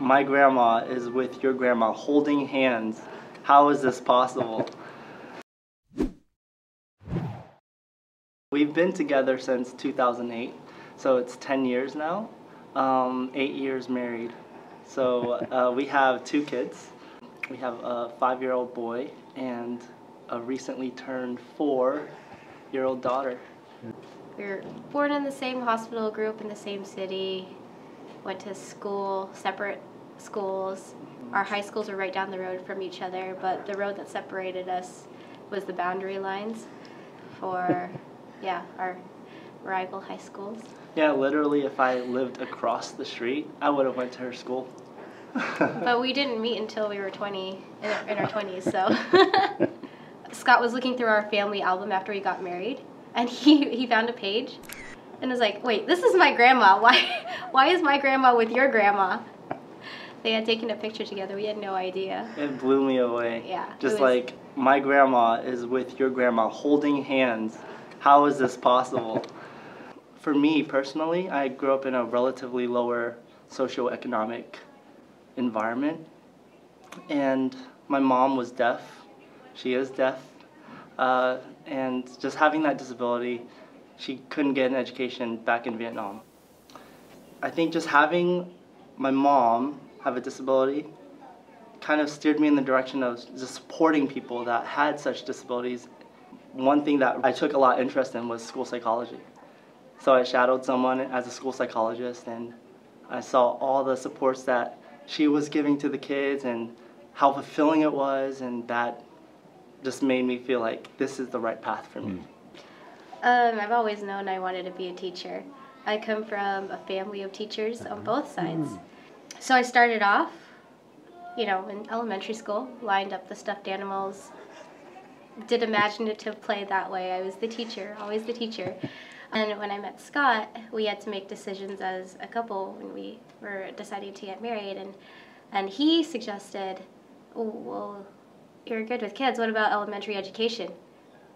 my grandma is with your grandma holding hands. How is this possible? We've been together since 2008, so it's 10 years now, 8 years married. So we have 2 kids. We have a 5-year-old boy and a recently turned 4-year-old daughter. We were born in the same hospital, grew up in the same city, went to school, separate schools. Our high schools were right down the road from each other, but the road that separated us was the boundary lines for, yeah, our rival high schools. Yeah, literally if I lived across the street, I would have went to her school. But we didn't meet until we were 20, in our 20s, so. Scott was looking through our family album after we got married, and he found a page and was like, wait, this is my grandma. Why is my grandma with your grandma? They had taken a picture together. We had no idea. It blew me away. Yeah. Just like, my grandma is with your grandma holding hands. How is this possible? For me personally, I grew up in a relatively lower socioeconomic environment, and my mom was deaf. She is deaf, and just having that disability, she couldn't get an education back in Vietnam. I think just having my mom have a disability kind of steered me in the direction of just supporting people that had such disabilities. One thing that I took a lot of interest in was school psychology. So I shadowed someone as a school psychologist, and I saw all the supports that she was giving to the kids and how fulfilling it was, and that just made me feel like this is the right path for me. I've always known I wanted to be a teacher. I come from a family of teachers on both sides. So I started off, in elementary school, lined up the stuffed animals, did imaginative play that way. I was the teacher, always the teacher. And when I met Scott, we had to make decisions as a couple when we were deciding to get married. And he suggested, oh, well, you're good with kids, what about elementary education?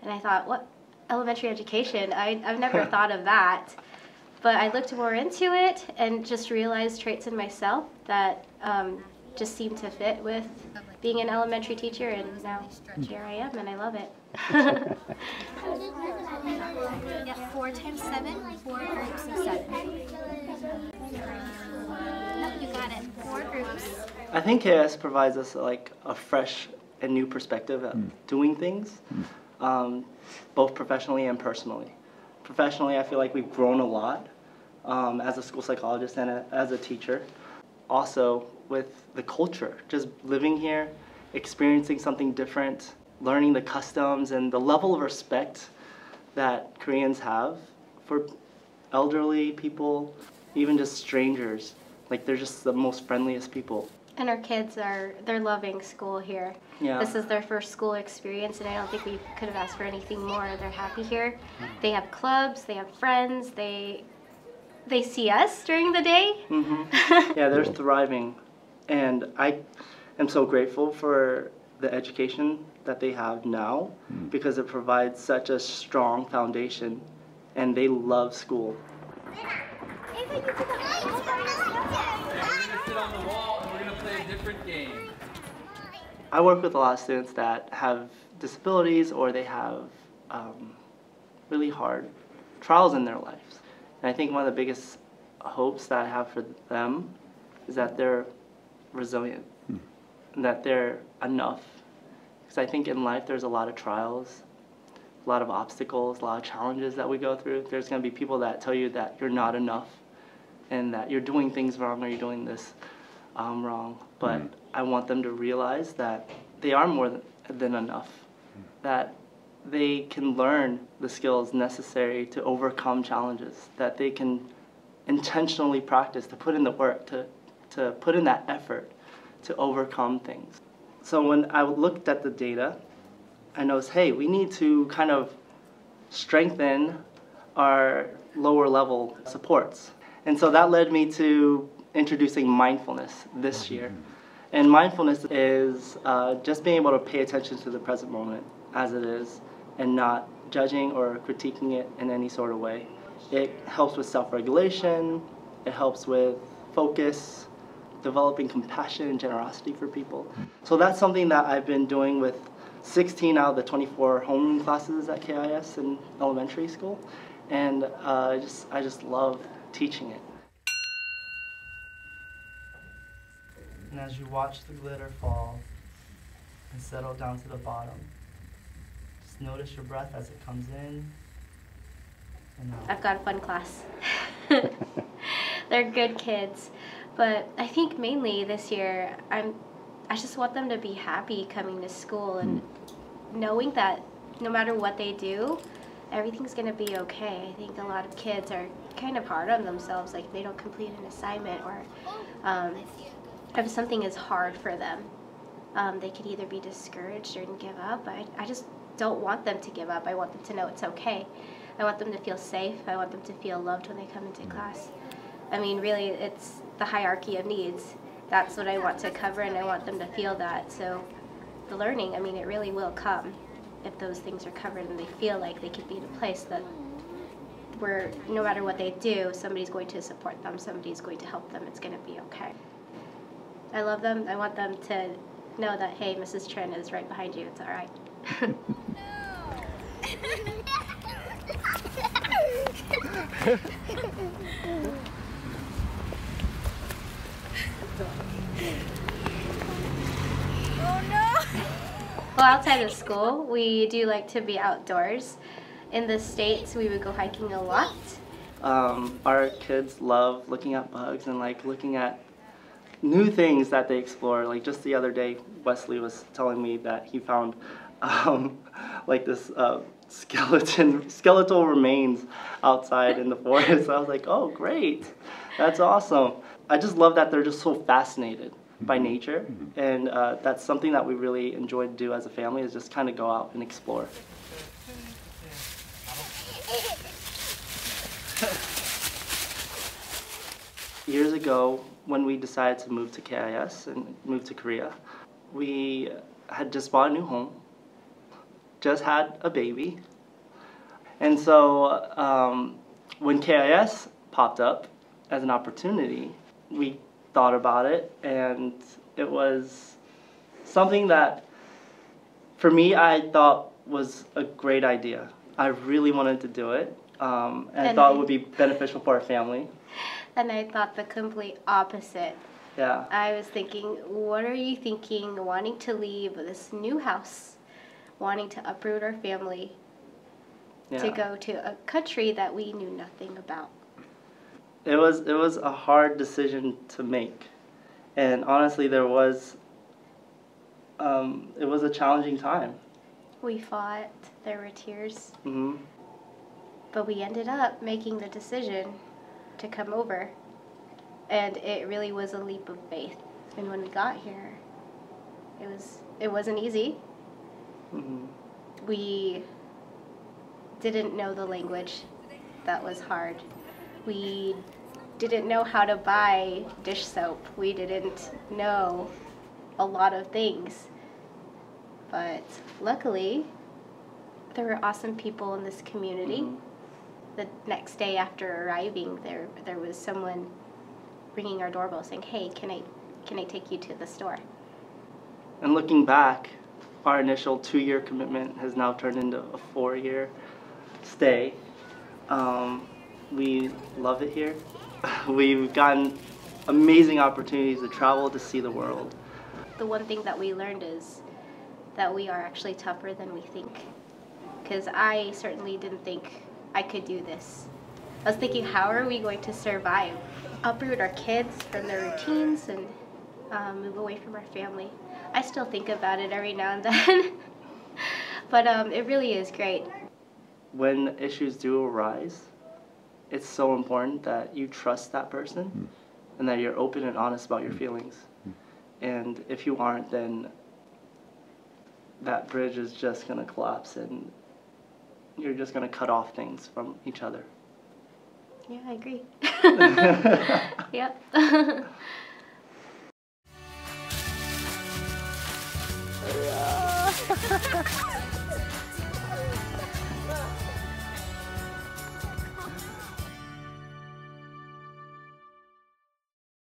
And I thought, what? Elementary education? I've never thought of that. But I looked more into it and just realized traits in myself that just seemed to fit with being an elementary teacher, and now here I am, and I love it. Yeah, 4 times 7, 4 groups of 7. No, you got it. 4 groups. I think KS provides us like a fresh and new perspective at doing things, both professionally and personally. Professionally, I feel like we've grown a lot as a school psychologist and as a teacher. Also with the culture, just living here, experiencing something different, learning the customs and the level of respect that Koreans have for elderly people, even just strangers. Like, they're just the most friendliest people. And our kids they're loving school here. Yeah. This is their first school experience, and I don't think we could have asked for anything more. They're happy here. They have clubs, they have friends, they see us during the day. Yeah, they're thriving. And I am so grateful for the education that they have now, because it provides such a strong foundation, and they love school. I work with a lot of students that have disabilities, or they have really hard trials in their lives. And I think one of the biggest hopes that I have for them is that they're resilient, and that they're enough. Because I think in life there's a lot of trials, a lot of obstacles, a lot of challenges that we go through. There's going to be people that tell you that you're not enough, and that you're doing things wrong, or you're doing this wrong. But I want them to realize that they are more than enough, that they can learn the skills necessary to overcome challenges, that they can intentionally practice, to put in the work, to put in that effort to overcome things. So when I looked at the data, I noticed, hey, we need to kind of strengthen our lower level supports. And so that led me to introducing mindfulness this year. And mindfulness is just being able to pay attention to the present moment as it is, and not judging or critiquing it in any sort of way. It helps with self-regulation, it helps with focus, developing compassion and generosity for people. So that's something that I've been doing with 16 out of the 24 homeroom classes at KIS in elementary school, and I just love teaching it. And as you watch the glitter fall and settle down to the bottom, just notice your breath as it comes in and out. I've got a fun class. They're good kids, but I think mainly this year I just want them to be happy coming to school and knowing that no matter what they do, everything's going to be okay. I think a lot of kids are kind of hard on themselves, like they don't complete an assignment or if something is hard for them, they could either be discouraged or give up. I just don't want them to give up. I want them to know it's okay. I want them to feel safe. I want them to feel loved when they come into class. I mean, really, it's the hierarchy of needs. That's what I want to cover, and I want them to feel that. So the learning, I mean, it really will come if those things are covered and they feel like they could be in a place that where no matter what they do, somebody's going to support them, somebody's going to help them, it's going to be okay. I love them. I want them to know that, hey, Mrs. Trin is right behind you. It's all right. Oh no! Well, outside of school, we do like to be outdoors. In the States, we would go hiking a lot. Our kids love looking at bugs and like looking at new things that they explore. Like just the other day, Wesley was telling me that he found like this skeletal remains outside in the forest. I was like, oh great, that's awesome. I just love that they're just so fascinated by nature, and that's something that we really enjoy to do as a family, is just kind of go out and explore. Years ago, when we decided to move to KIS and move to Korea, we had just bought a new home, just had a baby, and so when KIS popped up as an opportunity, we thought about it, and it was something that, for me, I thought was a great idea. I really wanted to do it, and I thought it would be beneficial for our family. And I thought the complete opposite. Yeah. I was thinking, what are you thinking, wanting to leave this new house, wanting to uproot our family, to go to a country that we knew nothing about? It was a hard decision to make, and honestly, it was a challenging time. We fought, there were tears, Mm-hmm. but we ended up making the decision to come over, and it really was a leap of faith. And when we got here, it wasn't easy. Mm-hmm. We didn't know the language. That was hard. We didn't know how to buy dish soap. We didn't know a lot of things. But luckily, there were awesome people in this community. Mm-hmm. The next day after arriving, there was someone ringing our doorbell saying, hey, can I take you to the store? And looking back, our initial 2-year commitment has now turned into a 4-year stay. We love it here. We've gotten amazing opportunities to travel, to see the world. The one thing that we learned is that we are actually tougher than we think. Because I certainly didn't think I could do this. I was thinking, how are we going to survive? Uproot our kids from their routines and move away from our family. I still think about it every now and then. But it really is great. When issues do arise, it's so important that you trust that person and that you're open and honest about your feelings. And if you aren't, then that bridge is just going to collapse and you're just going to cut off things from each other. Yeah, I agree. Yep.